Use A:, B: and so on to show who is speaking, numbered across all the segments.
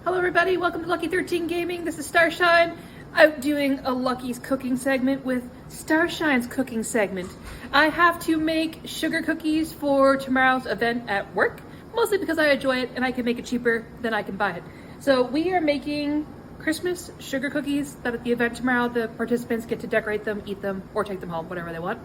A: Hello everybody, welcome to Lucky 13 Gaming. This is Starshine. Out doing a Lucky's cooking segment with Starshine's cooking segment. I have to make sugar cookies for tomorrow's event at work, mostly because I enjoy it and I can make it cheaper than I can buy it. So we are making Christmas sugar cookies that at the event tomorrow the participants get to decorate them, eat them, or take them home, whatever they want.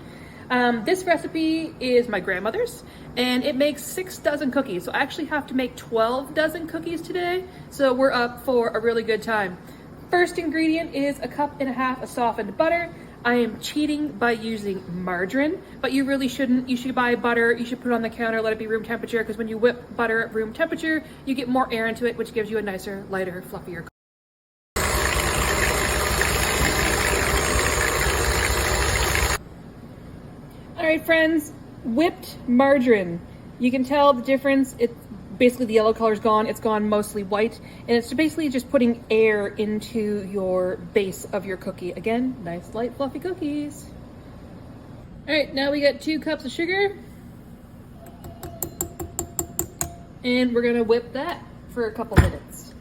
A: This recipe is my grandmother's and it makes 6 dozen cookies. So I actually have to make 12 dozen cookies today. So we're up for a really good time. First ingredient is 1.5 cups of softened butter. I am cheating by using margarine, but you really shouldn't. You should buy butter, you should put it on the counter, let it be room temperature, because when you whip butter at room temperature, you get more air into it, which gives you a nicer, lighter, fluffier cookie. All right, friends, whipped margarine. You can tell the difference. It's basically the yellow color's gone. It's gone mostly white, and it's basically just putting air into your base of your cookie. Again, nice, light, fluffy cookies. All right, now we got 2 cups of sugar, and we're gonna whip that for a couple minutes.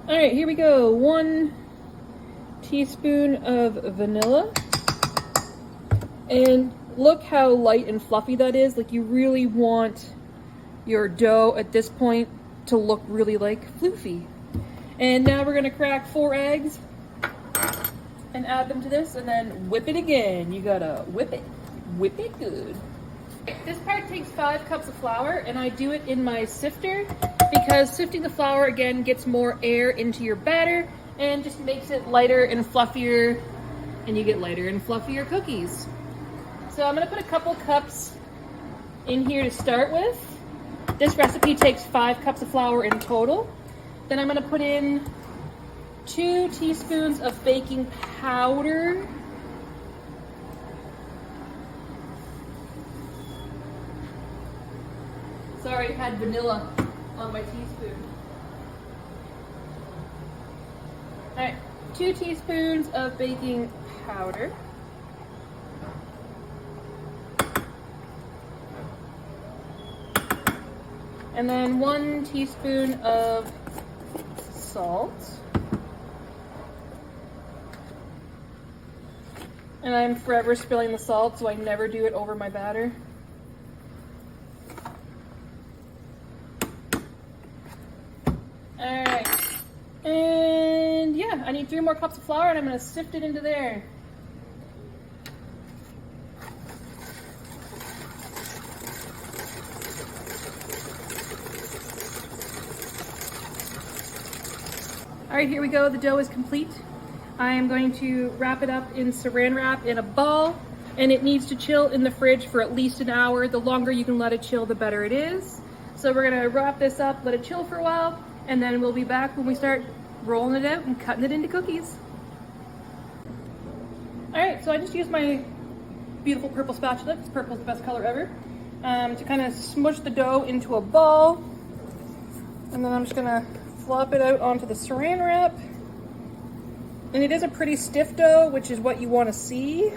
A: All right, here we go. 1 teaspoon of vanilla, and look how light and fluffy that is. Like, you really want your dough at this point to look really like floofy. And now we're gonna crack 4 eggs and add them to this, and then whip it again. You gotta whip it good. This part takes 5 cups of flour, and I do it in my sifter because sifting the flour again gets more air into your batter and just makes it lighter and fluffier, and you get lighter and fluffier cookies. So I'm gonna put a couple cups in here to start with. This recipe takes 5 cups of flour in total. Then I'm gonna put in 2 teaspoons of baking powder. Sorry, I had vanilla on my teaspoon. All right, 2 teaspoons of baking powder. And then 1 teaspoon of salt. And I'm forever spilling the salt, so I never do it over my batter. All right. And yeah, I need 3 more cups of flour, and I'm gonna sift it into there. All right, here we go. The dough is complete. I am going to wrap it up in saran wrap in a ball, and it needs to chill in the fridge for at least an hour. The longer you can let it chill, the better it is. So we're gonna wrap this up, let it chill for a while, and then we'll be back when we start rolling it out and cutting it into cookies. All right, so I just used my beautiful purple spatula, because purple is the best color ever, to kind of smush the dough into a ball. And then I'm just gonna flop it out onto the saran wrap. And it is a pretty stiff dough, which is what you want to see.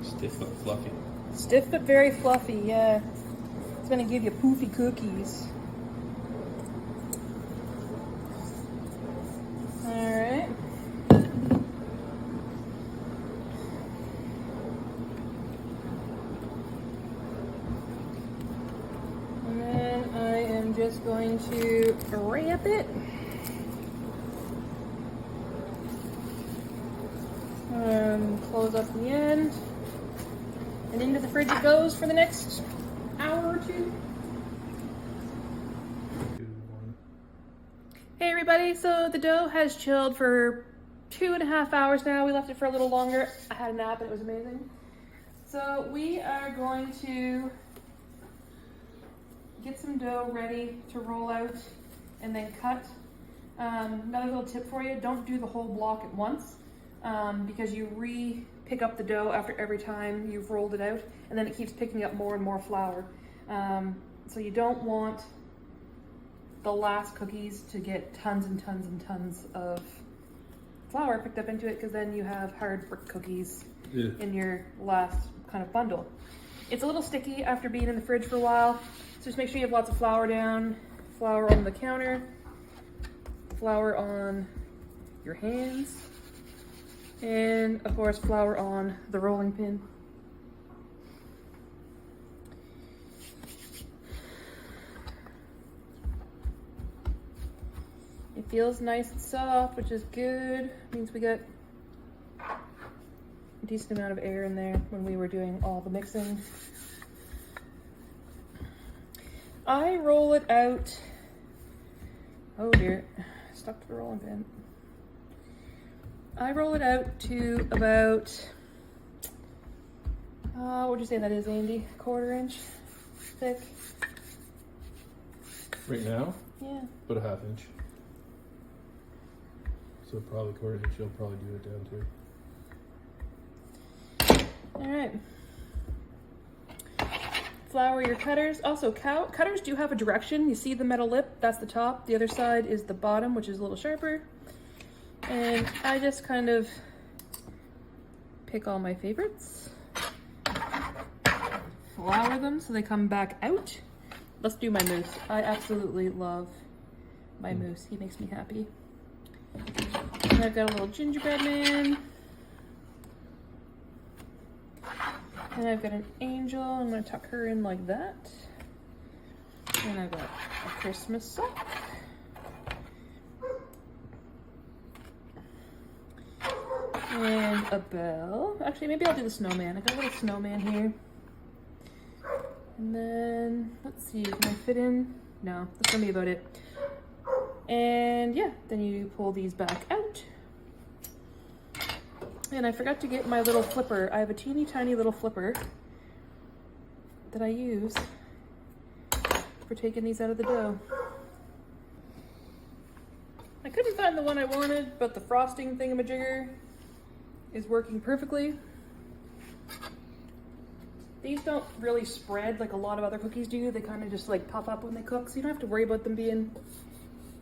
B: Stiff but fluffy.
A: Stiff but very fluffy, yeah. It's gonna give you poofy cookies. Alright. And then I am just going to wrap it. And close up the end. And into the fridge it goes for the next hour or 2. Hey everybody, so the dough has chilled for 2.5 hours now. We left it for a little longer. I had a nap and it was amazing. So we are going to get some dough ready to roll out and then cut. Another little tip for you, don't do the whole block at once because you pick up the dough after every time you've rolled it out, and then it keeps picking up more and more flour. So you don't want the last cookies to get tons and tons and tons of flour picked up into it, because then you have hard brick cookies in your last kind of bundle. It's a little sticky after being in the fridge for a while. So just make sure you have lots of flour down, flour on the counter, flour on your hands, and of course flour on the rolling pin. It feels nice and soft, which is good. Means we got a decent amount of air in there when we were doing all the mixing. I roll it out. Oh dear, stuck to the rolling pin. I roll it out to about, what would you say that is, Andy? 1/4 inch thick?
B: Right now?
A: Yeah.
B: About a 1/2 inch. So probably 1/4 inch, you'll probably do it down too.
A: All right. Flour your cutters. Also, cutters do have a direction. You see the metal lip, that's the top. The other side is the bottom, which is a little sharper. And I just kind of pick all my favorites, flour them so they come back out. Let's do my mousse. I absolutely love my mousse. He makes me happy. And I've got a little gingerbread man. And I've got an angel. I'm going to tuck her in like that. And I've got a Christmas sock. And a bell. Actually, maybe I'll do the snowman. I got a little snowman here. And then, let's see, can I fit in? No, that's gonna be about it. And yeah, then you pull these back out. And I forgot to get my little flipper. I have a teeny tiny little flipper that I use for taking these out of the dough. I couldn't find the one I wanted, but the frosting thingamajigger is working perfectly. These don't really spread like a lot of other cookies do. They kind of just like puff up when they cook, so you don't have to worry about them being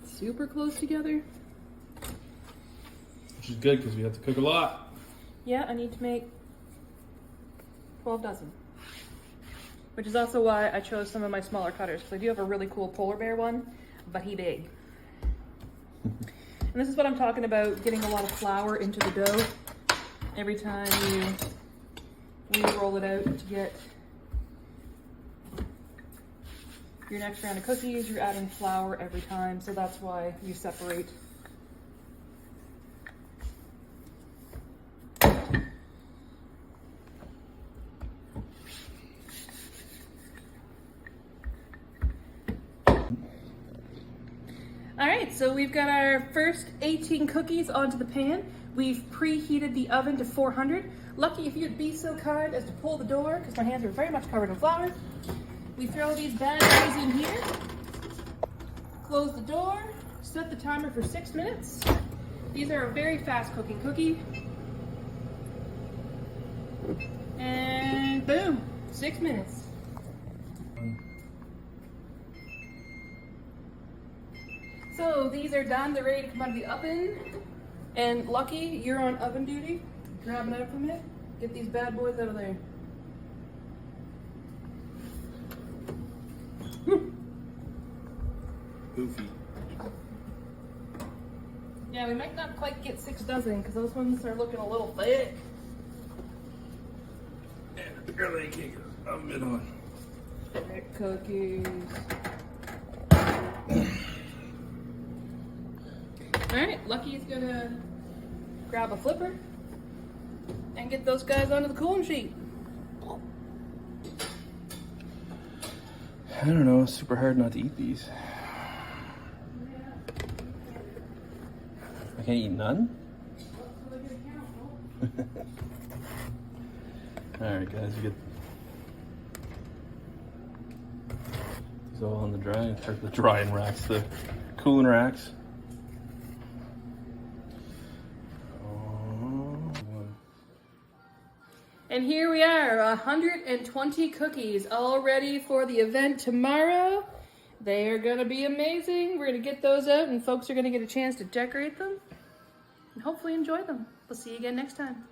A: super close together.
B: Which is good because we have to cook a lot.
A: Yeah, I need to make 12 dozen. Which is also why I chose some of my smaller cutters, because I do have a really cool polar bear one, but he big. And this is what I'm talking about, getting a lot of flour into the dough every time you roll it out to get your next round of cookies. You're adding flour every time, so that's why you separate. All right, so we've got our first 18 cookies onto the pan. We've preheated the oven to 400. Lucky if you'd be so kind as to pull the door, because my hands are very much covered in flour. We throw these bad boys in here, close the door, set the timer for 6 minutes. These are a very fast cooking cookie. And boom, 6 minutes. So these are done, they're ready to come out of the oven. And Lucky, you're on oven duty. Grab it out from it. Get these bad boys out of there.
B: Goofy.
A: Yeah, we might not quite get 6 dozen because those ones are looking a little thick.
B: And apparently I can't get this oven on.
A: Thick cookies. Alright, Lucky's gonna grab a flipper and get those guys onto the cooling sheet.
B: I don't know, it's super hard not to eat these. I can't eat none? Alright guys, we get these all on the drying, or the drying racks, the cooling racks.
A: And here we are, 120 cookies all ready for the event tomorrow. They are gonna be amazing. We're gonna get those out and folks are gonna get a chance to decorate them and hopefully enjoy them. We'll see you again next time.